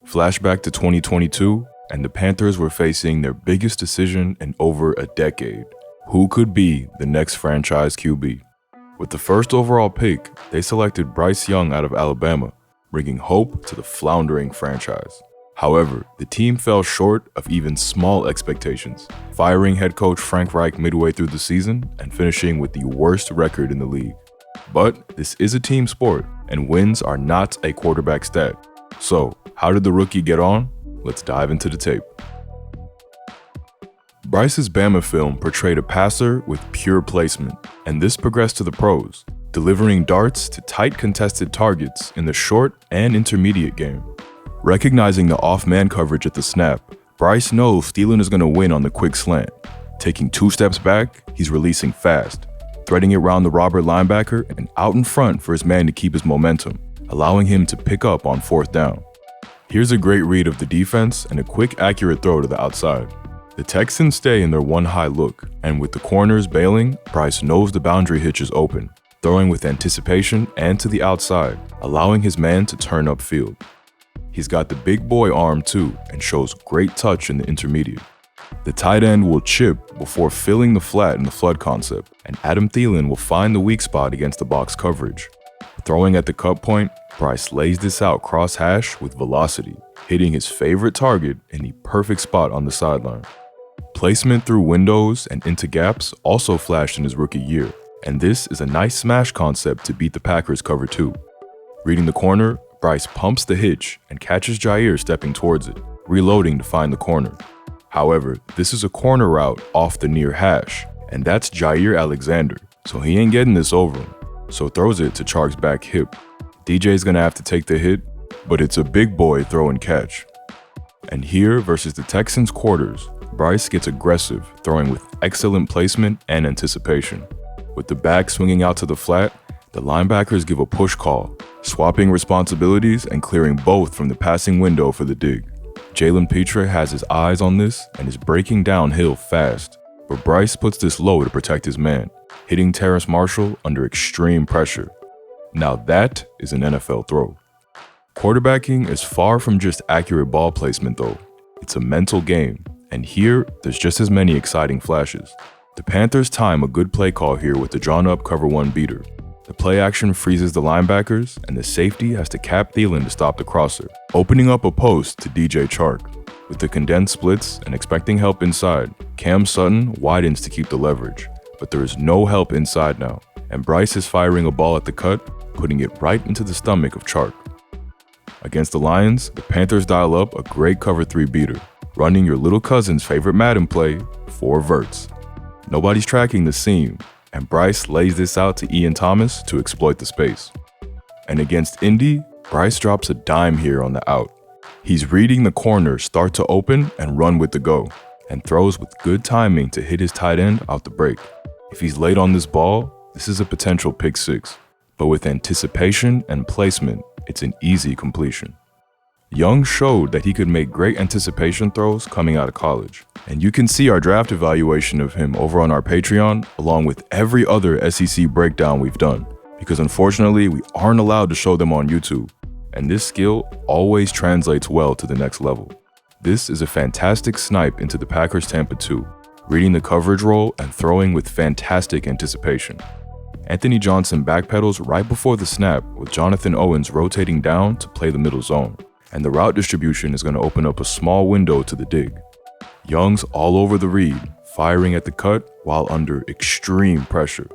Flashback to 2022, and the Panthers were facing their biggest decision in over a decade. Who could be the next franchise QB? With the first overall pick, they selected Bryce Young out of Alabama, bringing hope to the floundering franchise. However, the team fell short of even small expectations, firing head coach Frank Reich midway through the season and finishing with the worst record in the league. But this is a team sport, and wins are not a quarterback stat. So, how did the rookie get on? Let's dive into the tape. Bryce's Bama film portrayed a passer with pure placement, and this progressed to the pros, delivering darts to tight contested targets in the short and intermediate game. Recognizing the off-man coverage at the snap, Bryce knows Thielen is going to win on the quick slant. Taking 2 steps back, he's releasing fast, threading it around the robber linebacker and out in front for his man to keep his momentum, allowing him to pick up on 4th down. Here's a great read of the defense and a quick, accurate throw to the outside. The Texans stay in their one-high look, and with the corners bailing, Bryce knows the boundary hitch is open, throwing with anticipation and to the outside, allowing his man to turn upfield. He's got the big boy arm too, and shows great touch in the intermediate. The tight end will chip before filling the flat in the flood concept, and Adam Thielen will find the weak spot against the box coverage. Throwing at the cut point, Bryce lays this out cross-hash with velocity, hitting his favorite target in the perfect spot on the sideline. Placement through windows and into gaps also flashed in his rookie year, and this is a nice smash concept to beat the Packers cover 2. Reading the corner, Bryce pumps the hitch and catches Jair stepping towards it, reloading to find the corner. However, this is a corner route off the near hash, and that's Jair Alexander, so he ain't getting this over him, so throws it to Chark's back hip. DJ's gonna have to take the hit, but it's a big boy throw and catch. And here versus the Texans' quarters, Bryce gets aggressive, throwing with excellent placement and anticipation. With the back swinging out to the flat, the linebackers give a push call, swapping responsibilities and clearing both from the passing window for the dig. Jalen Petre has his eyes on this and is breaking downhill fast, but Bryce puts this low to protect his man, hitting Terrace Marshall under extreme pressure. Now that is an NFL throw. Quarterbacking is far from just accurate ball placement though. It's a mental game, and here there's just as many exciting flashes. The Panthers time a good play call here with the drawn-up cover 1 beater. The play action freezes the linebackers, and the safety has to cap Thielen to stop the crosser, opening up a post to DJ Chark. With the condensed splits and expecting help inside, Cam Sutton widens to keep the leverage, but there is no help inside now, and Bryce is firing a ball at the cut, putting it right into the stomach of Chark. Against the Lions, the Panthers dial up a great cover 3 beater, running your little cousin's favorite Madden play, 4 verts. Nobody's tracking the seam, and Bryce lays this out to Ian Thomas to exploit the space. And against Indy, Bryce drops a dime here on the out. He's reading the corner start to open and run with the go, and throws with good timing to hit his tight end out the break. If he's late on this ball, this is a potential pick 6, but with anticipation and placement, it's an easy completion. Young showed that he could make great anticipation throws coming out of college, and you can see our draft evaluation of him over on our Patreon, along with every other SEC breakdown we've done, because unfortunately we aren't allowed to show them on YouTube, and this skill always translates well to the next level. This is a fantastic snipe into the Packers Tampa 2, reading the coverage roll and throwing with fantastic anticipation. Anthony Johnson backpedals right before the snap with Jonathan Owens rotating down to play the middle zone, and the route distribution is going to open up a small window to the dig. Young's all over the read, firing at the cut while under extreme pressure.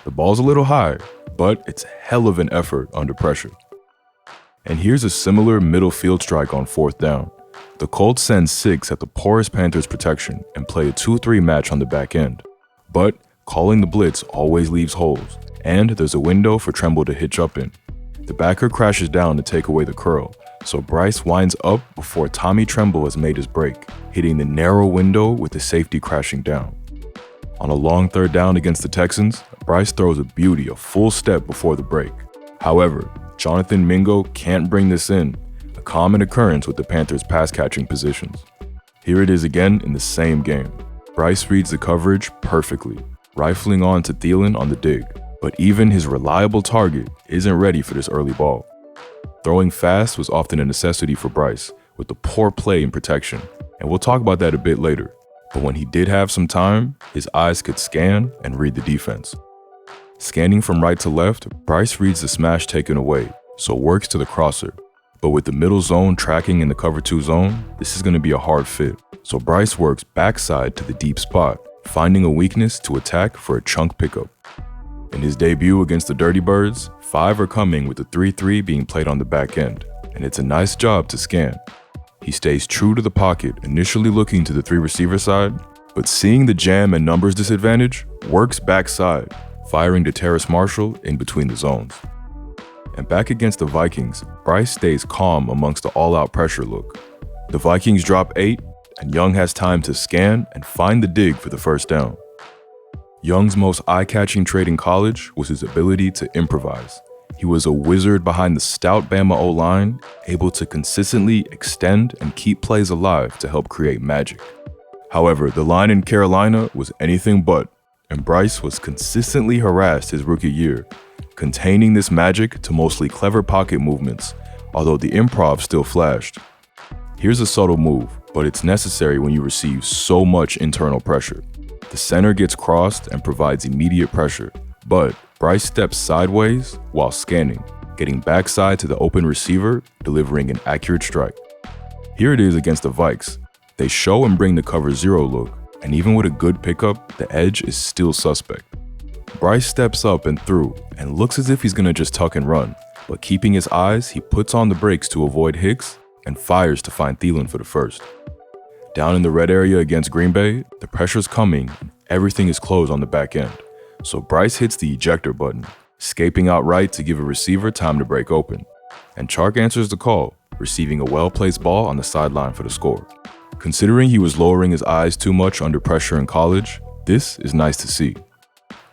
The ball's a little high, but it's a hell of an effort under pressure. And here's a similar middle field strike on 4th down. The Colts send 6 at the porous Panthers protection and play a 2-3 match on the back end. But calling the blitz always leaves holes, and there's a window for Tremble to hitch up in. The backer crashes down to take away the curl, so Bryce winds up before Tommy Tremble has made his break, hitting the narrow window with the safety crashing down. On a long 3rd down against the Texans, Bryce throws a beauty a full step before the break. However, Jonathan Mingo can't bring this in, a common occurrence with the Panthers' pass-catching positions. Here it is again in the same game. Bryce reads the coverage perfectly, rifling on to Thielen on the dig, but even his reliable target isn't ready for this early ball. Throwing fast was often a necessity for Bryce, with the poor play and protection, and we'll talk about that a bit later. But when he did have some time, his eyes could scan and read the defense. Scanning from right to left, Bryce reads the smash taken away, so works to the crosser. But with the middle zone tracking in the cover 2 zone, this is going to be a hard fit. So Bryce works backside to the deep spot, finding a weakness to attack for a chunk pickup. In his debut against the Dirty Birds, 5 are coming with the 3-3 being played on the back end, and it's a nice job to scan. He stays true to the pocket, initially looking to the 3 receiver side, but seeing the jam and numbers disadvantage, works backside, firing to Terrace Marshall in between the zones. And back against the Vikings, Bryce stays calm amongst the all-out pressure look. The Vikings drop 8, and Young has time to scan and find the dig for the first down. Young's most eye-catching trait in college was his ability to improvise. He was a wizard behind the stout Bama O-line, able to consistently extend and keep plays alive to help create magic. However, the line in Carolina was anything but, and Bryce was consistently harassed his rookie year, containing this magic to mostly clever pocket movements, although the improv still flashed. Here's a subtle move, but it's necessary when you receive so much internal pressure. The center gets crossed and provides immediate pressure, but Bryce steps sideways while scanning, getting backside to the open receiver, delivering an accurate strike. Here it is against the Vikes. They show and bring the cover 0 look, and even with a good pickup, the edge is still suspect. Bryce steps up and through, and looks as if he's gonna just tuck and run, but keeping his eyes, he puts on the brakes to avoid Hicks and fires to find Thielen for the first. Down in the red area against Green Bay, the pressure's coming and everything is closed on the back end. So Bryce hits the ejector button, escaping out right to give a receiver time to break open. And Chark answers the call, receiving a well-placed ball on the sideline for the score. Considering he was lowering his eyes too much under pressure in college, this is nice to see.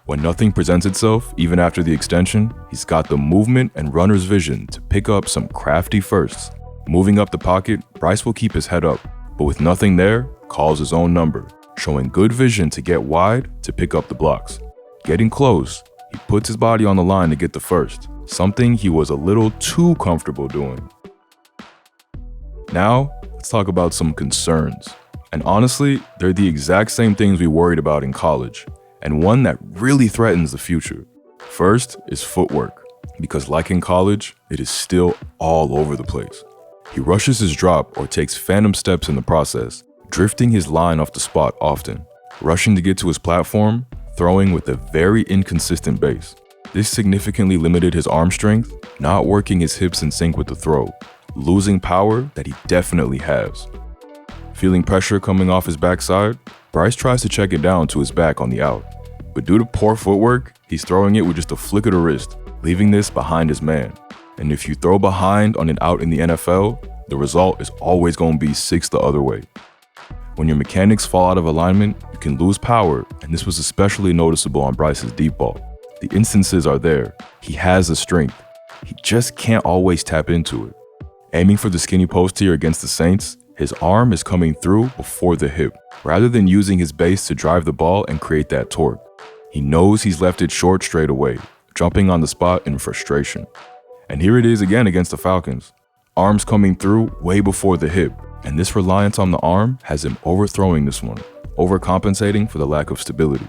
When nothing presents itself, even after the extension, he's got the movement and runner's vision to pick up some crafty firsts. Moving up the pocket, Bryce will keep his head up, but with nothing there, calls his own number, showing good vision to get wide to pick up the blocks. Getting close, he puts his body on the line to get the first, something he was a little too comfortable doing. Now, let's talk about some concerns. And honestly, they're the exact same things we worried about in college, and one that really threatens the future. First is footwork, because like in college, it is still all over the place. He rushes his drop or takes phantom steps in the process, drifting his line off the spot often, rushing to get to his platform, throwing with a very inconsistent base. This significantly limited his arm strength, not working his hips in sync with the throw, losing power that he definitely has. Feeling pressure coming off his backside, Bryce tries to check it down to his back on the out. But due to poor footwork, he's throwing it with just a flick of the wrist, leaving this behind his man. And if you throw behind on an out in the NFL, the result is always going to be 6 the other way. When your mechanics fall out of alignment, you can lose power, and this was especially noticeable on Bryce's deep ball. The instances are there. He has the strength. He just can't always tap into it. Aiming for the skinny post here against the Saints, his arm is coming through before the hip, rather than using his base to drive the ball and create that torque. He knows he's left it short straight away, jumping on the spot in frustration. And here it is again against the Falcons. Arms coming through way before the hip, and this reliance on the arm has him overthrowing this one, overcompensating for the lack of stability.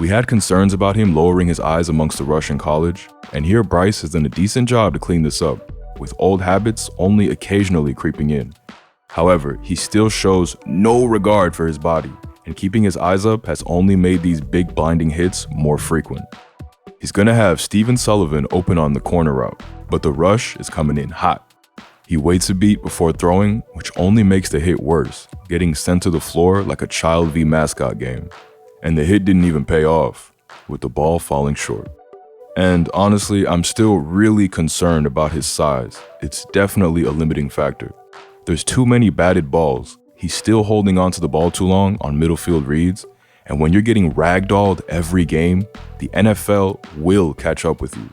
We had concerns about him lowering his eyes amongst the rush in college, and here Bryce has done a decent job to clean this up, with old habits only occasionally creeping in. However, he still shows no regard for his body, and keeping his eyes up has only made these big blinding hits more frequent. He's gonna have Steven Sullivan open on the corner route, but the rush is coming in hot. He waits a beat before throwing, which only makes the hit worse, getting sent to the floor like a Child v mascot game. And the hit didn't even pay off, with the ball falling short. And honestly, I'm still really concerned about his size. It's definitely a limiting factor. There's too many batted balls. He's still holding on to the ball too long on middle field reads, and when you're getting ragdolled every game, the NFL will catch up with you.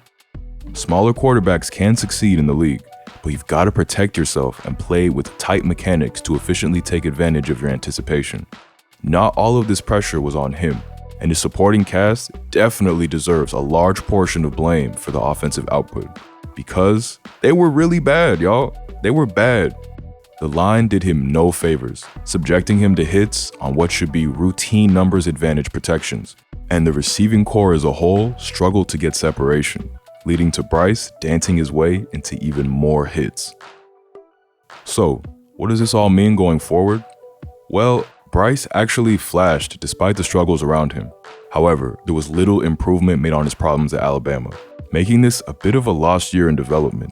Smaller quarterbacks can succeed in the league, but you've got to protect yourself and play with tight mechanics to efficiently take advantage of your anticipation. Not all of this pressure was on him, and his supporting cast definitely deserves a large portion of blame for the offensive output, because they were really bad, y'all. They were bad. The line did him no favors, subjecting him to hits on what should be routine numbers advantage protections, and the receiving core as a whole struggled to get separation, leading to Bryce dancing his way into even more hits. So, what does this all mean going forward? Well, Bryce actually flashed despite the struggles around him. However, there was little improvement made on his problems at Alabama, making this a bit of a lost year in development.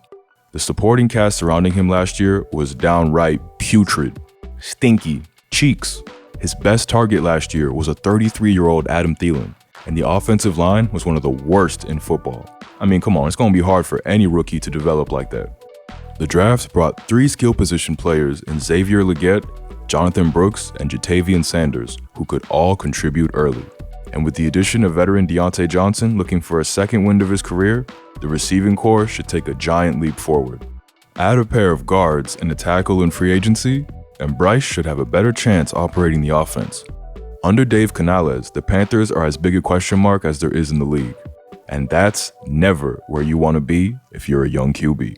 The supporting cast surrounding him last year was downright putrid, stinky, cheeks. His best target last year was a 33-year-old Adam Thielen, and the offensive line was one of the worst in football. I mean, come on, it's going to be hard for any rookie to develop like that. The draft brought 3 skill position players in Xavier Legette, Jonathan Brooks, and Jatavian Sanders, who could all contribute early. And with the addition of veteran Deontay Johnson looking for a second wind of his career, the receiving core should take a giant leap forward. Add a pair of guards and a tackle in free agency, and Bryce should have a better chance operating the offense. Under Dave Canales, the Panthers are as big a question mark as there is in the league. And that's never where you want to be if you're a young QB.